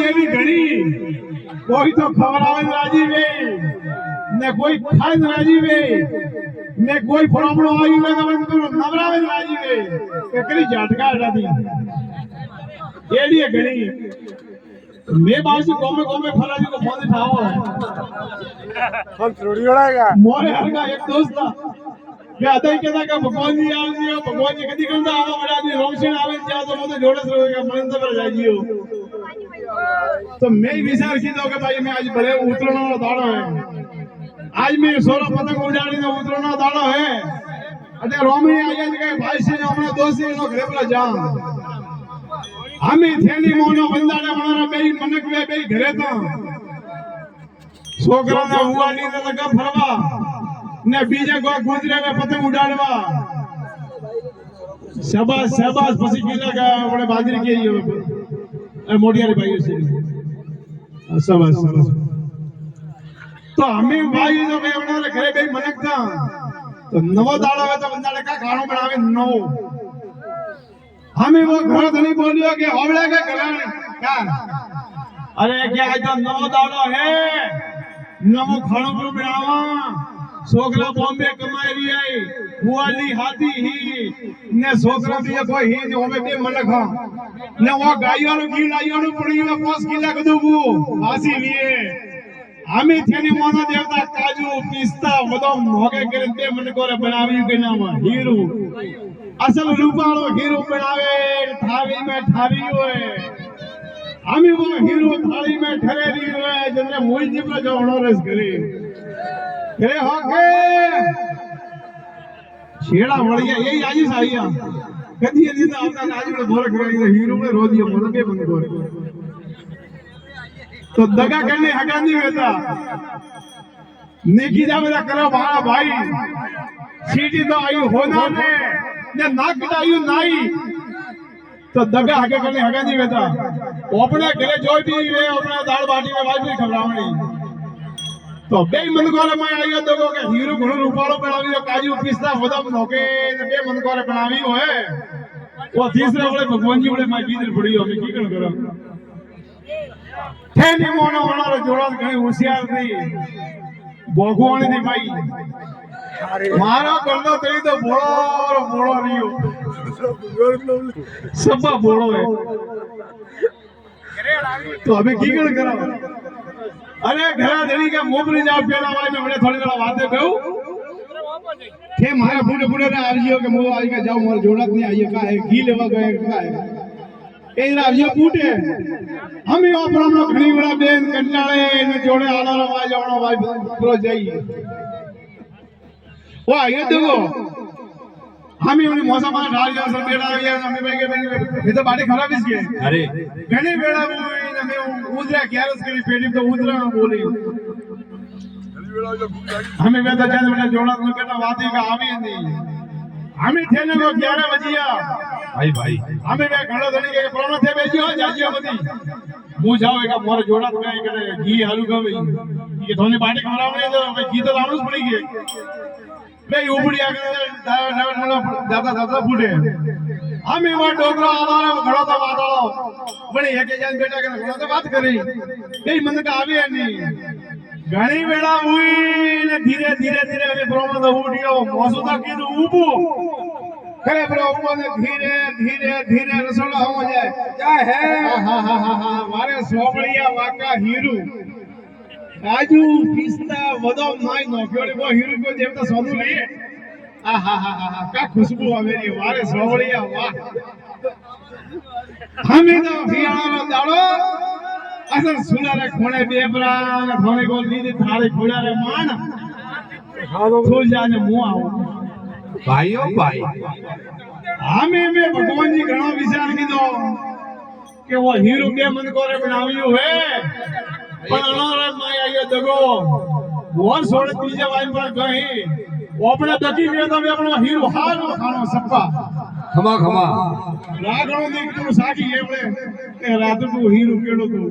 એવી ઘણી કોઈ તો ખવડાવે રાજી વે ને કોઈ ખાઈ રાજી વે ને કોઈ પ્રોબ્લેમ આવી વે તો નવરાવે રાજી વે એકરી ઝાટકા રાધી એડી ઘણી મે બાસી કોમે કોમે ફરાજી को फोन उठाओ हम थोड़ी उड़ाएगा मोरे हरगा एक दोस्त था કે અદય કેતા કે ભગવાનજી આવજો ભગવાનજી કદી કરતા આવો બડાજી રોમશીણ આવે ત્યાં તો મોતે જોડે રહે કે મન તો પર જાજીઓ तो मैं विचार कीधो કે ભાઈ मैं आज बड़े उतरनो दाड़ो है आज मैं सोरो पतंग उड़ाड़ी ने उतरनो दाड़ो है अटे रोमी आया के भाई से हमने दोस्ती नो घरे पर जा हमें थेनी मोनो बंदाने बनारा बेई मनक वे बेई घरे तो छोकरा ने हुआ नी तो लगा फरवा ने बीजे को गुजरे में पतंग उड़ाड़वा शाबाश शाबाश पसी किला का बड़े बाजरी के ये मोटियारी भाई से शाबाश शाबाश तो हमें भाई जो मैं बनारे घरे बेई मनक था तो नवो दाड़ो है तो बंदाने का खानो बनावे नवो हमें वो घर धनी बोलियो कि होवड़े के गलान क्या अरे क्या आज तो नवो दाड़ो है नवो खानो पर बनावा सोकरा बॉम्बे कमाई रही है हुआली हाथी ही ने सोकरा भी कोई ही ने होवे बे मन खा ने वो गायो नु घी लायो नु पड़ी वो 5 किलो कदुबू वासी लिए हमें थेनी मोना देवता काजू पिस्ता बदाम होगे करे बे मन कोरे बनावी के नाम हीरो असल रूपालो हीरो बनावे थाली में ठारी होए हमें वो हीरो थाली में ठरेरी होए जने मोई जी पर जो रस करे करे होके छेड़ा वळिया यही आजी साईया कदी यदि तो आपका आज में बोल करे हीरो में रोदियो मन बे बंद कर तो दगा करने हगा नहीं होता नेकी जावेदा करो भाई सीटी तो आई होना ने ने नाक कटायु नाई तो दगा हगे करने हगा नहीं होता अपने घरे जो भी वे अपने दाल बाटी में भाई भी खवरावणी तो बे मन कोरे में आयो तो के हीरो घणो रूपाळो बनावी काजू पिस्ता बदाम नोके ने बे मन कोरे बनावी होए वो तीसरे वाले भगवान जी वाले माई बीदर पड़ी हो मैं की कण करो ठेनी मोनो वाला जोड़ा घणी होशियार थी भगवान दी माई मारा करनो तई तो बोलो बोलो रियो सब बोलो है तो हमें की कण करा अरे घरा धनी के मोबरी जा पेला भाई में बड़े थोड़ी थोड़ा बातें कहूं के मारे बूढ़े बूढ़े ने आवियो के मो आई के जाओ मोर जोड़त नहीं आइए का है घी लेवा गए का है ए आवियो पूटे हम यो अपना घणी बड़ा बेन कंटाळे ने जोड़े आला भाई जावणो भाई पूरो जाइए वो आइए देखो हम ही उन्हें मौसम में ढाल जा सब बेड़ा या हम भाई के ये तो बाड़ी खराब इसके अरे घणी बेड़ा वो हमें उधरा ग्यारस करी पेटी तो उधरा बोली हमें बेटा जान बेटा जोड़ा तो बेटा वाती का आवी नहीं हमें थे ने को 11 बजिया भाई हमें वे घणो धनी के प्रोनो थे बेजियो जाजियो मती मु जाओ मोर जोड़ा तो करे घी आलू का भाई ये धोनी बाटी खरावणी तो भाई घी तो लावणुच पड़ी गए भाई उबड़ी आगे दादा फूटे हमें वो डोगरा आवारा घणो तो वादळो बने एक जान बेटा के घणो तो बात करी ए मन का आवे नहीं घणी बेड़ा हुई ने धीरे धीरे धीरे वे ब्रह्म तो उठियो मौसुदा कीधु ऊबो करे ब्रह्म ने धीरे धीरे धीरे रसोड़ा हो जाए क्या है हा मारे सोबड़िया वाका हीरू काजू पिस्ता बदाम नाई नोक्योड़ी वो हीरू को देवता सोनू नहीं का खुशबू आवेरी मारे सोबड़िया वाह हमें तो फियाणो दाड़ो असल सुनारे खोणे बेबरा खोणे को नीदी थारे खोड़ारे मान खुल जाने मुंह आओ भाइयों भाई हमें में भगवान जी घणो विचार कीधो के वो हीरो के मन कोरे बनावियो है पण अनारे माय आयो दगो वो सोड़े बीजे वाइन पर गई वो अपने दकी में तो अपनो हीरो हारो खानो सप्पा खमा खमा रागणो देख तू सागी एवळे के रात को हीरो केड़ो तो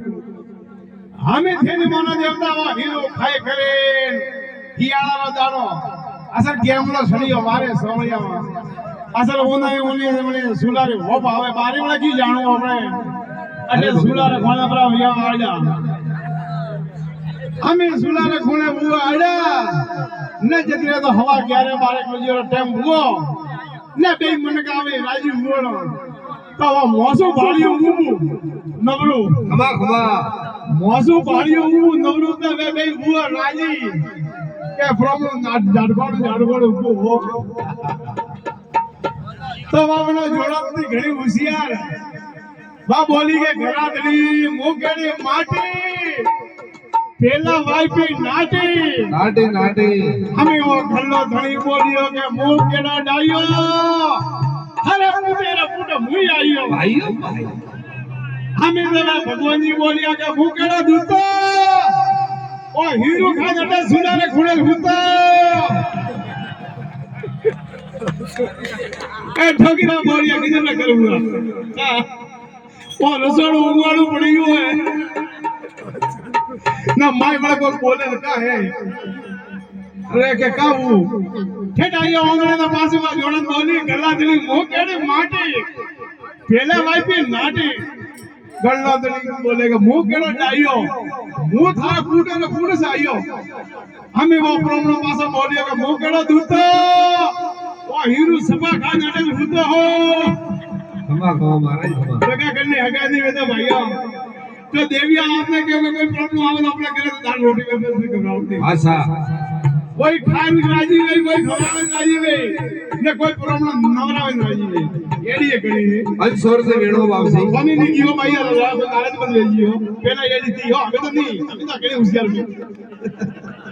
हमें थेनी मानो देवता वो हीरो खाए करे हियाला रो दाड़ो असल गेमलो सड़ियो मारे सोमलिया असल ओने ओने सुलारे हो भावे बारी वाला की जानो हमने અને સુલારે કોણે પર અહીંયા આડા અમે સુલારે કોણે ઉવા આડા ને જતરે તો હવા ક્યારે બારે કજરો ટાઈમ ઉવો ને બે મન ગાવે રાજી ઉવણો તો આ મોસું ભાળ્યું ઉવું નવરું ખમા ખમા મોસું ભાળ્યું ઉવું નવરું તો બે ઉવા રાજી કે પ્રોબ્લેમ જાડગોળ ઉભું હો તો વાવનો જોડાતી ઘણી હોશિયાર વા બોલી કે ઘરાતડી મોકેડી માટી પેલા વાઈપી નાટી નાટી નાટી અમે ઓ ખલ્લો ધણી બોલ્યો કે મોકેડા ડાયો હરે પુટેરા પુટ મુઈ આયો ભાઈઓ ભાઈ અમે પેલા ભગવાનજી બોલ્યા કે મોકેડા દૂતો ઓ હીરો ખાન અટે સુનારે ખૂણે હુતા એ ઠોકીના બોલ્યા કીધું ના કરું ઓ રસોડું ઉંગાડું પડી ગયું હે ના માય બળા કોઈ બોલે કા હે અરે કે કાવું ઠેઠ આયો ઓંગળાના પાસેમાં જોડન બોલી ગલ્લા દિલી મોકેડી માટી પેલા વાઈપી નાટી ગલ્લા દિલી બોલે કે મોકેડો ડાયો હું થારા કૂટે ને કૂટે સે આયો અમે વો પ્રોબ્લેમ પાસા બોલ્યો કે મોકેડો દૂતો ઓ હીરો સભા ખા નાટે હુતો હો ખમા ખમા મહારાજ ખમા જગા કરને હગાદી વેતા ભાઈઓ તો દેવિયા આપને કે કોઈ પ્રોબ્લેમ આવે તો આપણે ઘરે દાળ રોટી વ્યવસ્થિત કરાવતી આશા કોઈ ખાન રાજી વે કોઈ ખવાન રાજી વે ને કોઈ પ્રોબ્લેમ નવરાવે રાજી વે એડીએ ઘણી અજ સોર સે વેણો વાવસી કોની ની ગયો ભાઈ આ નારાજ બંધ વેજીઓ પેલા એડી થી હો હવે તો નહીં તમે તો ઘણી હોશિયાર છો